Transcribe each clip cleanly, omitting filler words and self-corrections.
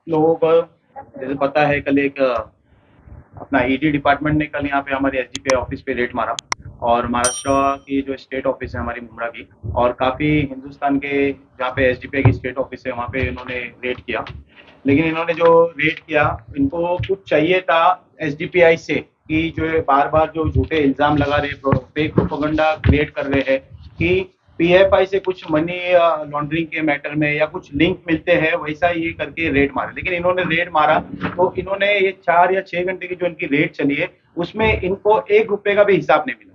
लोगों को जैसे पता है, कल एक अपना ईडी डिपार्टमेंट ने कल यहाँ पे हमारे एसडीपीआई ऑफिस पे रेड मारा। और महाराष्ट्र की जो स्टेट ऑफिस है हमारी मुंबई की, और काफ़ी हिंदुस्तान के जहाँ पे एसडीपीआई की स्टेट ऑफिस है वहाँ पे इन्होंने रेड किया। लेकिन इन्होंने जो रेड किया, इनको कुछ चाहिए था एसडीपीआई से कि जो है बार बार जो झूठे इल्ज़ाम लगा रहे, फेक प्रोपेगेंडा क्रिएट कर रहे हैं कि पीएफआई से कुछ मनी लॉन्ड्रिंग के मैटर में या कुछ लिंक मिलते हैं, वैसा ये करके रेड मारे। लेकिन इन्होंने रेड मारा तो इन्होंने ये 4 या 6 घंटे की जो इनकी रेड चली है, उसमें इनको 1 रुपए का भी हिसाब नहीं मिला।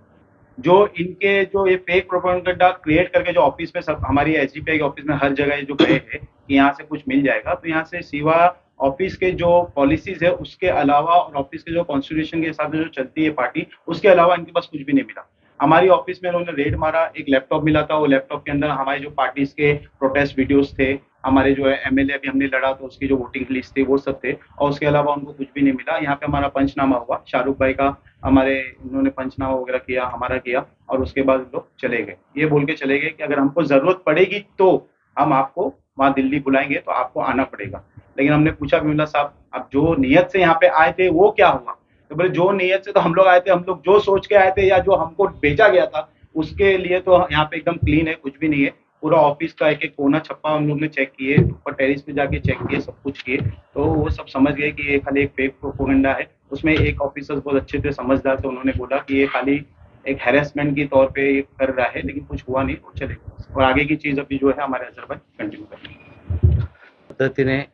जो इनके जो ये फेक प्रोपेगेंडा क्रिएट करके जो ऑफिस में सब हमारी एसडीपीआई के ऑफिस में हर जगह जो गए हैं कि यहाँ से कुछ मिल जाएगा, तो यहाँ से सिवा ऑफिस के जो पॉलिसीज है उसके अलावा और ऑफिस के जो कॉन्स्टिट्यूशन के हिसाब से जो चलती है पार्टी, उसके अलावा इनके पास कुछ भी नहीं मिला। हमारी ऑफिस में उन्होंने रेड मारा, एक लैपटॉप मिला था, वो लैपटॉप के अंदर हमारे जो पार्टीज के प्रोटेस्ट वीडियोस थे, हमारे जो है एमएलए अभी हमने लड़ा तो उसकी जो वोटिंग लिस्ट थी वो सब थे, और उसके अलावा उनको कुछ भी नहीं मिला। यहाँ पे हमारा पंचनामा हुआ, शाहरुख भाई का हमारे इन्होंने पंचनामा वगैरह किया, हमारा किया, और उसके बाद लोग चले गए। ये बोल के चले गए कि अगर हमको जरूरत पड़ेगी तो हम आपको वहाँ दिल्ली बुलाएंगे, तो आपको आना पड़ेगा। लेकिन हमने पूछा बिमला साहब, अब जो नियत से यहाँ पे आए थे वो क्या हुआ? तो बोले जो नियत से तो हम लोग आए थे, हम लोग जो सोच के आए थे या जो हमको भेजा गया था उसके लिए तो यहाँ पे एकदम क्लीन है, कुछ भी नहीं है। पूरा ऑफिस का एक एक कोना छप्पा हम लोग ने चेक किए, ऊपर टेरिस पे जाके चेक किए, सब कुछ किए। तो वो सब समझ गए कि ये खाली एक फेक प्रोपोगंडा है। उसमें एक ऑफिसर बहुत अच्छे थे, समझदार थे, उन्होंने बोला कि ये खाली एक हैरेसमेंट के तौर पे ये कर रहा है, लेकिन कुछ हुआ नहीं, वो चले गए। और आगे की चीज अभी जो है हमारे अजरबैजान कंटिन्यू करेंगे। पद्धतीने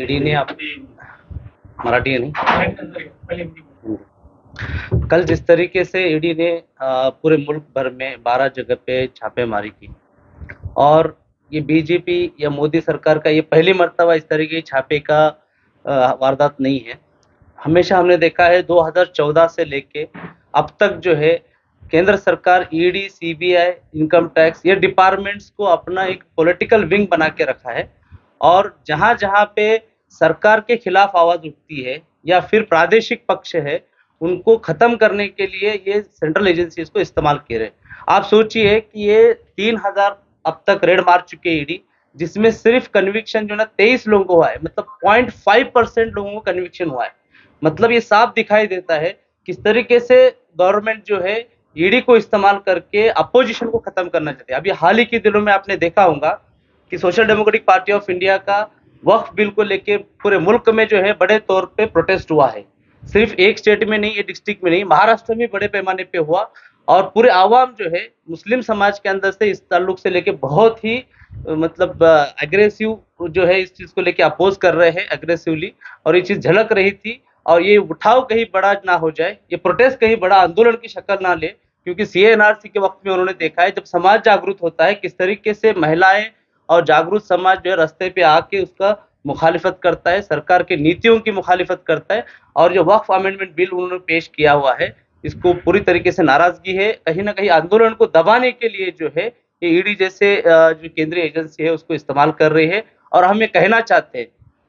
ईडीने आपली मराठी है नहीं, कल जिस तरीके से ईडी ने पूरे मुल्क भर में 12 जगह पे छापेमारी की, और ये बीजेपी या मोदी सरकार का ये पहली मर्तबा इस तरीके की छापे का वारदात नहीं है। हमेशा हमने देखा है 2014 से लेके अब तक जो है केंद्र सरकार ईडी, सीबीआई, इनकम टैक्स, ये डिपार्टमेंट्स को अपना एक पॉलिटिकल विंग बना के रखा है, और जहां जहां पे सरकार के खिलाफ आवाज उठती है या फिर प्रादेशिक पक्ष है, उनको खत्म करने के लिए ये सेंट्रल एजेंसीज को इस्तेमाल कर रहे हैं। आप सोचिए कि ये 3000 अब तक रेड मार चुके हैं ईडी, जिसमें सिर्फ कन्विक्शन जो ना 23 लोगों को हुआ है, मतलब 0.5% लोगों को कन्विक्शन हुआ है। मतलब ये साफ दिखाई देता है किस तरीके से गवर्नमेंट जो है ईडी को इस्तेमाल करके अपोजिशन को खत्म करना चाहती है। अभी हाल ही के दिनों में आपने देखा होगा कि social democratic party of India का वक्फ बिल को लेके पूरे मुल्क में जो है बड़े तौर पे प्रोटेस्ट हुआ है। सिर्फ एक स्टेट में नहीं, एक डिस्ट्रिक्ट में नहीं, महाराष्ट्र में बड़े पैमाने पे हुआ, और पूरे आवाम जो है मुस्लिम समाज के अंदर से इस ताल्लुक से लेके बहुत ही मतलब एग्रेसिव जो है इस चीज को लेके अपोज कर रहे हैं एग्रेसिवली, और ये चीज झलक रही थी। और ये उठाव कहीं बड़ा ना हो जाए, ये प्रोटेस्ट कहीं बड़ा आंदोलन की शक्ल ना ले, क्योंकि सीएनआरसी के वक्त में उन्होंने देखा है जब समाज जागरूक होता है किस तरीके से महिलाएं और जागरूक समाज जो है रास्ते पे आके उसका मुखालिफत करता है, सरकार के नीतियों की मुखालिफत करता है। और जो वक्फ अमेंडमेंट बिल उन्होंने पेश किया हुआ है, इसको पूरी तरीके से नाराजगी है। कहीं ना कहीं आंदोलन को दबाने के लिए जो है ये ईडी जैसे जो केंद्रीय एजेंसी है उसको इस्तेमाल कर रही है। और हम ये कहना चाहते हैं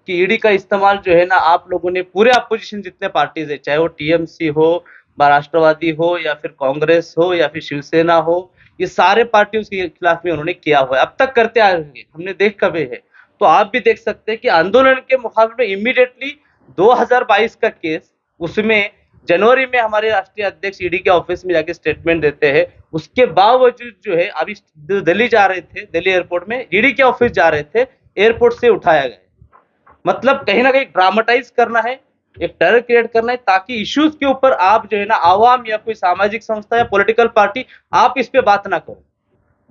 कि ईडी का इस्तेमाल जो है ना, आप लोगों ने पूरे अपोजिशन जितने पार्टीज है, चाहे वो टीएमसी हो, राष्ट्रवादी हो, या फिर कांग्रेस हो, या फिर शिवसेना हो, ये सारे पार्टियों के खिलाफ में उन्होंने किया हुआ है, अब तक करते आ रहे हैं, हमने देख कभी है। तो आप भी देख सकते हैं कि आंदोलन के मुकाबले में इमीडिएटली 2022 का केस, उसमें जनवरी में हमारे राष्ट्रीय अध्यक्ष ईडी के ऑफिस में जाके स्टेटमेंट देते हैं, उसके बावजूद जो है अभी दिल्ली जा रहे थे, दिल्ली एयरपोर्ट में ईडी के ऑफिस जा रहे थे, एयरपोर्ट से उठाया गया। मतलब कहीं ना कहीं ड्रामेटाइज करना है, एक टेरर क्रिएट करना है, ताकि इश्यूज के ऊपर आप जो है ना, आवाम या कोई सामाजिक संस्था या पॉलिटिकल पार्टी, आप इस पे बात ना करो।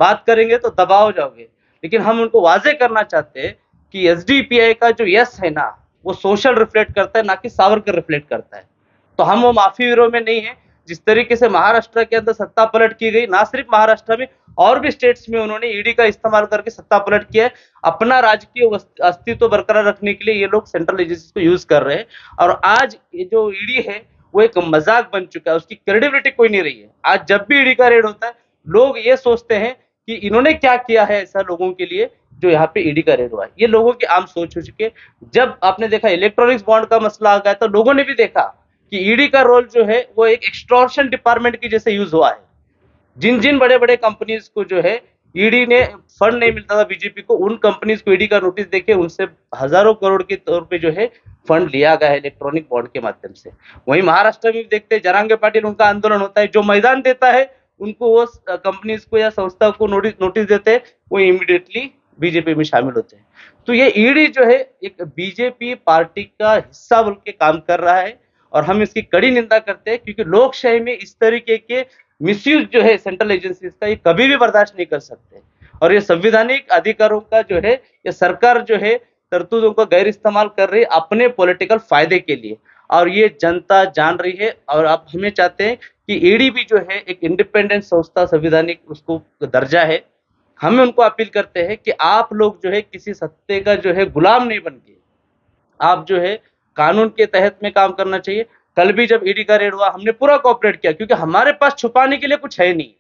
बात करेंगे तो दबाव हो जाओगे। लेकिन हम उनको वाजे करना चाहते हैं कि एसडीपीआई का जो यस है ना, वो सोशल रिफ्लेक्ट करता है, ना कि सावरकर रिफ्लेक्ट करता है। तो हम वो माफी विरोध में नहीं है। जिस तरीके से महाराष्ट्र के अंदर सत्ता पलट की गई, ना सिर्फ महाराष्ट्र में और भी स्टेट्स में उन्होंने ईडी का इस्तेमाल करके सत्ता पलट किया है, अपना राजकीय अस्तित्व बरकरार रखने के लिए ये लोग सेंट्रल एजेंसी को यूज कर रहे हैं। और आज ये जो ईडी है वो एक मजाक बन चुका है, उसकी क्रेडिबिलिटी कोई नहीं रही है। आज जब भी ईडी का रेड होता है, लोग ये सोचते हैं कि इन्होंने क्या किया है ऐसा लोगों के लिए जो यहाँ पे ईडी का रेड हुआ है। ये लोगों की आम सोच हो चुकी है। जब आपने देखा इलेक्ट्रॉनिक्स बॉन्ड का मसला आ गया, तो लोगों ने भी देखा कि ईडी का रोल जो है वो एक एक्सटॉर्शन डिपार्टमेंट की जैसे यूज हुआ है। जिन जिन बड़े बड़े कंपनीज को जो है ईडी ने फंड नहीं मिलता था बीजेपी को, उन कंपनीज को ईडी का नोटिस देके उनसे हजारों करोड़ के तौर पे जो है फंड लिया गया है इलेक्ट्रॉनिक बॉन्ड के माध्यम से। वहीं महाराष्ट्र में भी देखते हैं, जरांगे पाटिल उनका आंदोलन होता है, जो मैदान देता है उनको वो कंपनीज को या संस्था को नोटिस देते हैं, वो इमीडिएटली बीजेपी में शामिल होते हैं। तो ये ईडी जो है एक बीजेपी पार्टी का हिस्सा बोल के काम कर रहा है और हम इसकी कड़ी निंदा करते हैं, क्योंकि लोकशाही में इस तरीके के मिसयूज जो है सेंट्रल एजेंसीज का, ये कभी भी बर्दाश्त नहीं कर सकते। और ये संवैधानिक अधिकारों का जो है, ये सरकार जो है तरतूदों का गैर इस्तेमाल कर रही है अपने पॉलिटिकल फायदे के लिए, और ये जनता जान रही है। और आप हमें चाहते हैं कि ईडी भी जो है एक इंडिपेंडेंट संस्था, संवैधानिक उसको दर्जा है। हमें उनको अपील करते हैं कि आप लोग जो है किसी सत्ते का जो है गुलाम नहीं बन के, आप जो है कानून के तहत में काम करना चाहिए। कल भी जब ईडी का रेड हुआ, हमने पूरा कोऑपरेट किया, क्योंकि हमारे पास छुपाने के लिए कुछ है नहीं,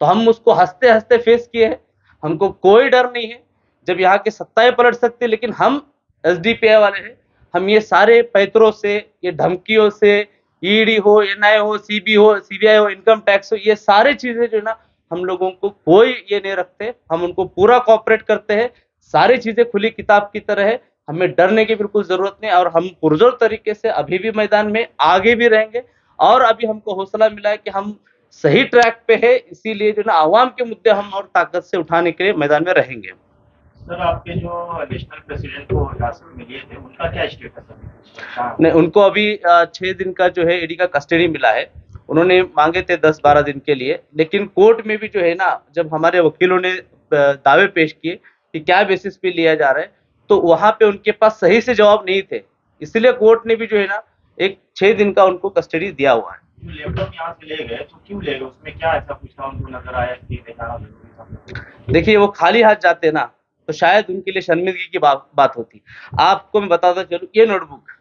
तो हम उसको हंसते हंसते फेस किए हैं। हमको कोई डर नहीं है, जब यहाँ की सत्ताएं पलट सकती है, लेकिन हम एसडीपीआई वाले हैं, हम ये सारे पैतरों से, ये धमकियों से, ईडी हो, एनआई हो, सीबीआई हो, इनकम टैक्स हो, ये सारी चीजें जो है ना, हम लोगों को कोई ये नहीं रखते, हम उनको पूरा कोऑपरेट करते हैं। सारी चीजें खुली किताब की तरह है, हमें डरने की बिल्कुल जरूरत नहीं, और हम पुरजोर तरीके से अभी भी मैदान में आगे भी रहेंगे। और अभी हमको हौसला मिला है कि हम सही ट्रैक पे है, इसीलिए जो ना आवाम के मुद्दे हम और ताकत से उठाने के लिए मैदान में रहेंगे। सर, आपके जो नेशनल प्रेसिडेंट को हिरासत में लिए थे, उनका क्या स्टेटस है? नहीं, उनको अभी 6 दिन का जो है ईडी का कस्टडी मिला है। उन्होंने मांगे थे 10-12 दिन के लिए, लेकिन कोर्ट में भी जो है ना, जब हमारे वकीलों ने दावे पेश किए कि क्या बेसिस पे लिया जा रहा है, तो वहां पे उनके पास सही से जवाब नहीं थे, इसलिए कोर्ट ने भी जो है ना एक 6 दिन का उनको कस्टडी दिया हुआ है। लैपटॉप यहाँ से ले गए तो क्यों ले गए? उसमें क्या ऐसा कुछ था उनको नजर आया कि दिखाना जरूरी था? देखिए, वो खाली हाथ जाते ना, तो शायद उनके लिए शर्मिंदगी की बात होती। आपको मैं बताता चलूं, ये नोटबुक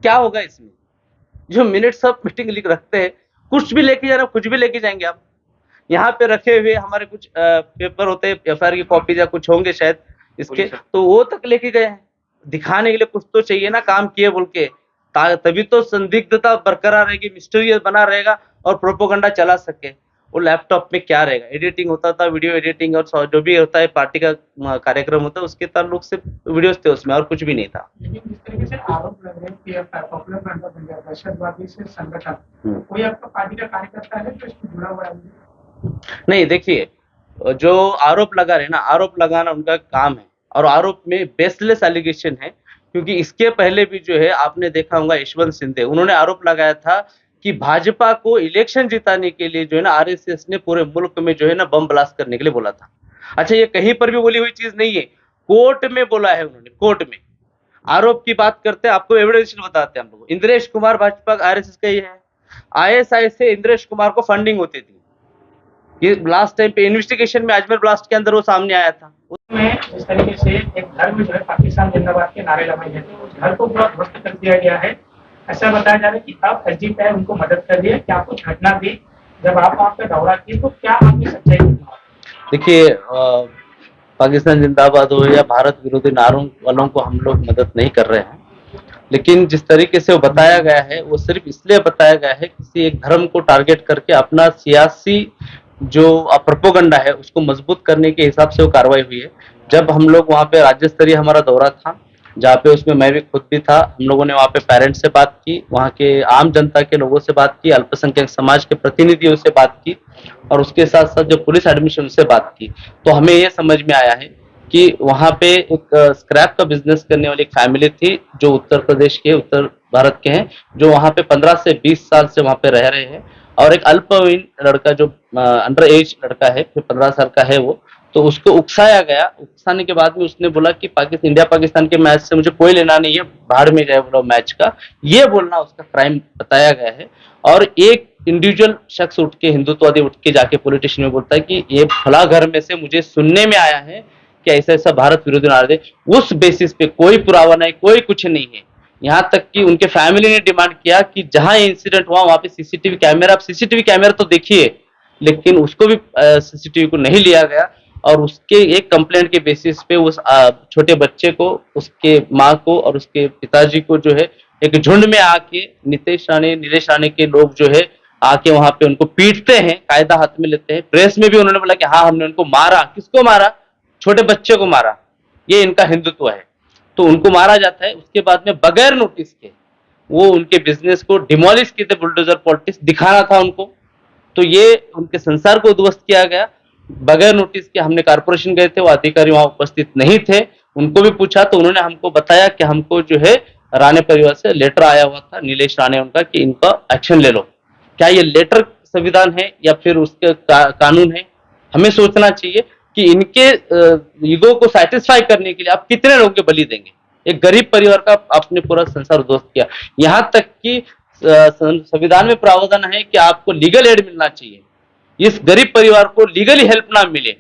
क्या होगा इसमें, जो मिनट्स ऑफ मीटिंग लिख रखते हैं, कुछ भी लेके जाना, कुछ भी लेके जाएंगे आप। यहाँ पे रखे हुए हमारे कुछ पेपर होते हैं, एफआईआर की कॉपी या कुछ होंगे शायद इसके, तो वो तक लेके गए हैं। दिखाने के लिए कुछ तो चाहिए ना, काम किए बोल के, तभी तो संदिग्धता बरकरार रहेगी, मिस्टीरियस बना रहेगा और प्रोपोगंडा चला सके। वो लैपटॉप में क्या रहेगा, एडिटिंग होता था, वीडियो एडिटिंग और जो भी होता है पार्टी का कार्यक्रम होता है, उसके ताल्लुक से वीडियोस थे उसमें, और कुछ भी नहीं था। लेकिन जिस तरीके से आरोप लग रहे हैं कि पॉपुलर फ्रंट ऑफ इंडिया दहशतवादी से संगठन, कोई आपका पार्टी का कार्यकर्ता है तो इसमें जुड़ा हुआ है? नहीं, देखिए, जो आरोप लगा रहे ना, आरोप लगाना उनका काम है, और आरोप में बेसलेस एलिगेशन है। क्योंकि इसके पहले भी जो है आपने देखा होगा, यशवंत सिंधे, उन्होंने आरोप लगाया था कि भाजपा को इलेक्शन जिताने के लिए जो है ना आरएसएस ने पूरे मुल्क में जो है ना बम ब्लास्ट करने के लिए बोला था। अच्छा, ये कहीं पर भी बोली हुई चीज नहीं है, कोर्ट में बोला है उन्होंने, कोर्ट में। आरोप की बात करते हैं, आपको एविडेंस बताते हैं हम लोग। इंद्रेश कुमार भाजपा आरएसएस का ही है, आईएसआई से इंद्रेश कुमार को फंडिंग होती थी। ये लास्ट टाइम पे इन्वेस्टिगेशन में अजमेर ब्लास्ट के अंदर वो सामने आया था। उसमें जिस तरीके से एक घर में जो है पाकिस्तान जिंदाबाद के नारे लगाए गए थे, उस घर को पूरा ध्वस्त कर दिया गया है। ऐसा बताया जा रहा है कि आप एसडीपीआई उनको मदद कर दिए, क्या कुछ घटना थी जब आप आपका दौरा किए, तो क्या आपकी सच्चाई थी? देखिए, पाकिस्तान जिंदाबाद हो या भारत विरोधी नारों वालों को हम लोग मदद नहीं कर रहे हैं, लेकिन जिस तरीके से वो बताया गया है, वो सिर्फ इसलिए बताया गया है किसी एक धर्म को टारगेट करके अपना सियासी जो प्रोपोगंडा है उसको मजबूत करने के हिसाब से वो कार्रवाई हुई है। जब हम लोग वहाँ पे राज्य स्तरीय हमारा दौरा था, जहाँ पे उसमें मैं भी खुद भी था, हम लोगों ने वहाँ पे पेरेंट्स से बात की, वहाँ के आम जनता के लोगों से बात की, अल्पसंख्यक समाज के प्रतिनिधियों से बात की, और उसके साथ साथ जो पुलिस एडमिशन से बात की, तो हमें ये समझ में आया है कि वहाँ पे एक स्क्रैप का बिजनेस करने वाली एक फैमिली थी, जो उत्तर प्रदेश के, उत्तर भारत के हैं, जो वहाँ पे 15 से 20 साल से वहाँ पे रह रहे हैं, और एक अल्पवयीन लड़का जो अंडर एज लड़का है, 15 साल का है वो, तो उसको उकसाया गया। उकसाने के बाद में उसने बोला कि इंडिया पाकिस्तान के मैच से मुझे कोई लेना नहीं है, बाहर में जाए बोला मैच का, ये बोलना उसका क्राइम बताया गया है। और एक इंडिविजुअल शख्स उठ के, हिंदुत्ववादी उठ के जाके पॉलिटिशियन में बोलता है कि ये फला घर में से मुझे सुनने में आया है कि ऐसा ऐसा भारत विरोधी नारे, उस बेसिस पे कोई पुरावा नहीं, कोई कुछ नहीं है। यहाँ तक कि उनके फैमिली ने डिमांड किया कि जहां इंसिडेंट हुआ वहां पे सीसीटीवी कैमरा, आप सीसीटीवी कैमरा तो देखिए, लेकिन उसको भी सीसीटीवी को नहीं लिया गया, और उसके एक कंप्लेंट के बेसिस पे उस छोटे बच्चे को, उसके माँ को और उसके पिताजी को जो है एक झुंड में आके नीलेश राणे के लोग जो है आके वहां पे उनको पीटते हैं, कायदा हाथ में लेते हैं। प्रेस में भी उन्होंने बोला कि हाँ हमने उनको मारा। किसको मारा? छोटे बच्चे को मारा। ये इनका हिंदुत्व है। तो उनको मारा जाता है, उसके बाद में बगैर नोटिस के वो उनके बिजनेस को डिमोलिश किए थे। बुलडोजर पॉलिटिक्स दिखाना था उनको, तो ये उनके संसार को उद्ध्वस्त किया गया बगैर नोटिस के। हमने कारपोरेशन गए थे, वो अधिकारी वहां उपस्थित नहीं थे, उनको भी पूछा तो उन्होंने हमको बताया कि हमको जो है राणे परिवार से लेटर आया हुआ था, नीलेश राणे उनका, कि इनका एक्शन ले लो। क्या ये लेटर संविधान है या फिर उसके कानून है? हमें सोचना चाहिए कि इनके ईगो को सेटिस्फाई करने के लिए आप कितने लोगों के बलि देंगे। एक गरीब परिवार का आपने पूरा संसार उद्ध्वस्त किया। यहाँ तक कि संविधान में प्रावधान है कि आपको लीगल एड मिलना चाहिए। इस गरीब परिवार को लीगली हेल्प ना मिले,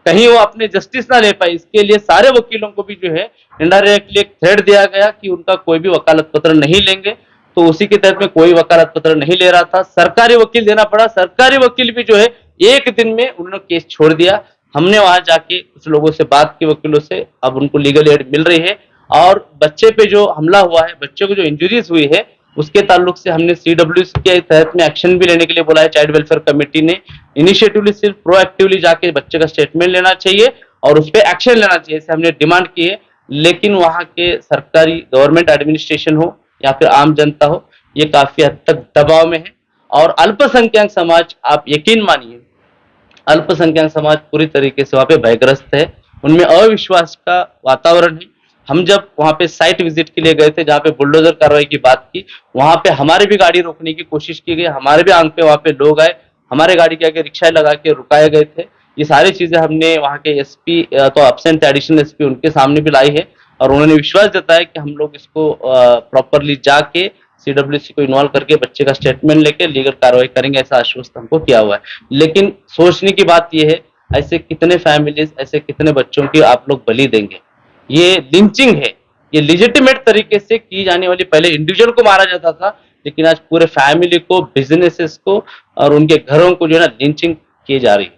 कहीं वो अपने जस्टिस ना ले पाए, इसके लिए सारे वकीलों को भी जो है इनडायरेक्टली एक थ्रेट दिया गया कि उनका कोई भी वकालत पत्र नहीं लेंगे। तो उसी के तहत में कोई वकालत पत्र नहीं ले रहा था, सरकारी वकील देना पड़ा। सरकारी वकील भी जो है एक दिन में उन्होंने केस छोड़ दिया। हमने वहां जाके कुछ लोगों से बात की, वकीलों से, अब उनको लीगल एड मिल रही है। और बच्चे पे जो हमला हुआ है, बच्चे को जो इंजरीज हुई है, उसके ताल्लुक से हमने CWC के तहत में एक्शन भी लेने के लिए बोला है। चाइल्ड वेलफेयर कमेटी ने इनिशिएटिवली, सिर्फ प्रोएक्टिवली जाके बच्चे का स्टेटमेंट लेना चाहिए और उस पर एक्शन लेना चाहिए, ऐसे हमने डिमांड की है। लेकिन वहां के सरकारी गवर्नमेंट एडमिनिस्ट्रेशन हो या फिर आम जनता हो, ये काफी हद तक दबाव में है। और अल्पसंख्यक समाज, आप यकीन मानिए, अल्पसंख्यक समाज पूरी तरीके से वहां पे भयग्रस्त है, उनमें अविश्वास का वातावरण है। हम जब वहां पे साइट विजिट के लिए गए थे, जहाँ पे बुलडोजर कार्रवाई की बात की, वहां पे हमारी भी गाड़ी रोकने की कोशिश की गई, हमारे भी आंख पे वहां पे लोग आए, हमारे गाड़ी के आगे रिक्शा लगा के रुकाए गए थे। ये सारी चीजें हमने वहां के SP तो एब्सेंट एडिशनल SP उनके सामने भी लाई है और उन्होंने विश्वास जताया कि हम लोग इसको प्रॉपरली जाके CWC को इन्वॉल्व करके बच्चे का स्टेटमेंट लेके लीगल कार्रवाई करेंगे, ऐसा आश्वस्त हमको किया हुआ है। लेकिन सोचने की बात यह है, ऐसे कितने फैमिलीज, ऐसे कितने बच्चों की आप लोग बलि देंगे? ये लिंचिंग है, ये लेजिटिमेट तरीके से की जाने वाली। पहले इंडिविजुअल को मारा जाता था, लेकिन आज पूरे फैमिली को, बिजनेसेस को और उनके घरों को जो है ना लिंचिंग की जा रही है।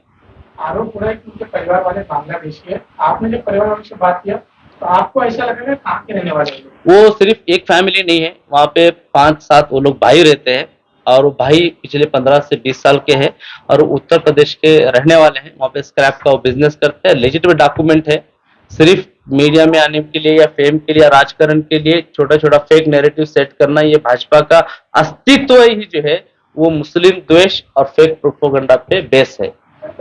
आरोप हो रहा है कि उनके परिवार वाले बांग्लादेश के। आपने जब परिवार वालों से बात किया तो आपको ऐसा लगा कि कहाँ के रहने वाले हैं? वो सिर्फ एक फैमिली नहीं है, वहाँ पे 5-7 वो लोग भाई रहते हैं और वो भाई पिछले 15 से 20 साल के हैं और उत्तर प्रदेश के रहने वाले हैं। वहाँ पे स्क्रैप का वो बिजनेस करते हैं, लेजिटिमेट डॉक्यूमेंट है। सिर्फ मीडिया में आने के लिए या फेम के लिए या राजकारण के लिए छोटा छोटा फेक नैरेटिव सेट करना, ये भाजपा का अस्तित्व ही जो है वो मुस्लिम द्वेष और फेक प्रोपेगेंडा पे बेस है।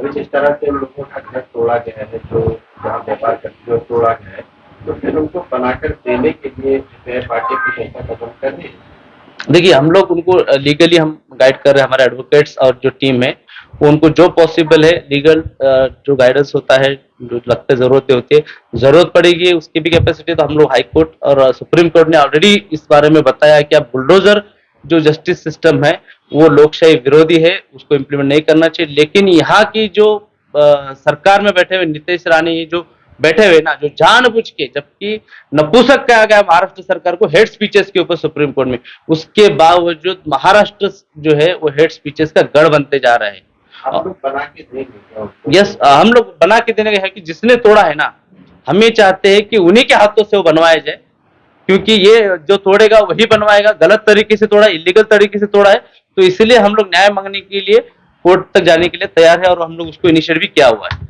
जिस तरह से लोगों का घर तोड़ा गया है, जो जहाँ व्यापार करते हुए तोड़ा गया है, तो फिर उनको बनाकर देने के लिए पार्टी कुछ ऐसा कदम कर रही है? देखिए, हम लोग उनको लीगली हम गाइड कर रहे हैं, हमारे एडवोकेट्स और जो टीम है वो उनको जो पॉसिबल है लीगल जो गाइडेंस होता है, जो लगते जरूरतें होती है, जरूरत पड़ेगी उसकी भी कैपेसिटी तो हम लोग हाई कोर्ट और सुप्रीम कोर्ट ने ऑलरेडी इस बारे में बताया कि अब बुलडोजर जो जस्टिस सिस्टम है वो लोकशाही विरोधी है, उसको इम्प्लीमेंट नहीं करना चाहिए। लेकिन यहाँ की जो सरकार में बैठे हुए नीतीश राणे जो बैठे हुए ना, जो जानबूझ के, जबकि नपुंसक कहा गया महाराष्ट्र सरकार को हेड स्पीचेस के ऊपर सुप्रीम कोर्ट में, उसके बावजूद महाराष्ट्र जो है वो हेड स्पीचेस का गढ़ बनते जा रहे हैं। हम लोग बना के देंगे? यस, हम लोग बना के देने है कि जिसने तोड़ा है ना, हम ये चाहते हैं कि उन्हीं के हाथों से वो बनवाया जाए, क्योंकि ये जो तोड़ेगा वही बनवाएगा। गलत तरीके से तोड़ा, इलीगल तरीके से तोड़ा है, तो इसलिए हम लोग न्याय मांगने के लिए कोर्ट तक जाने के लिए तैयार है और हम लोग उसको इनिशिएट भी किया हुआ है।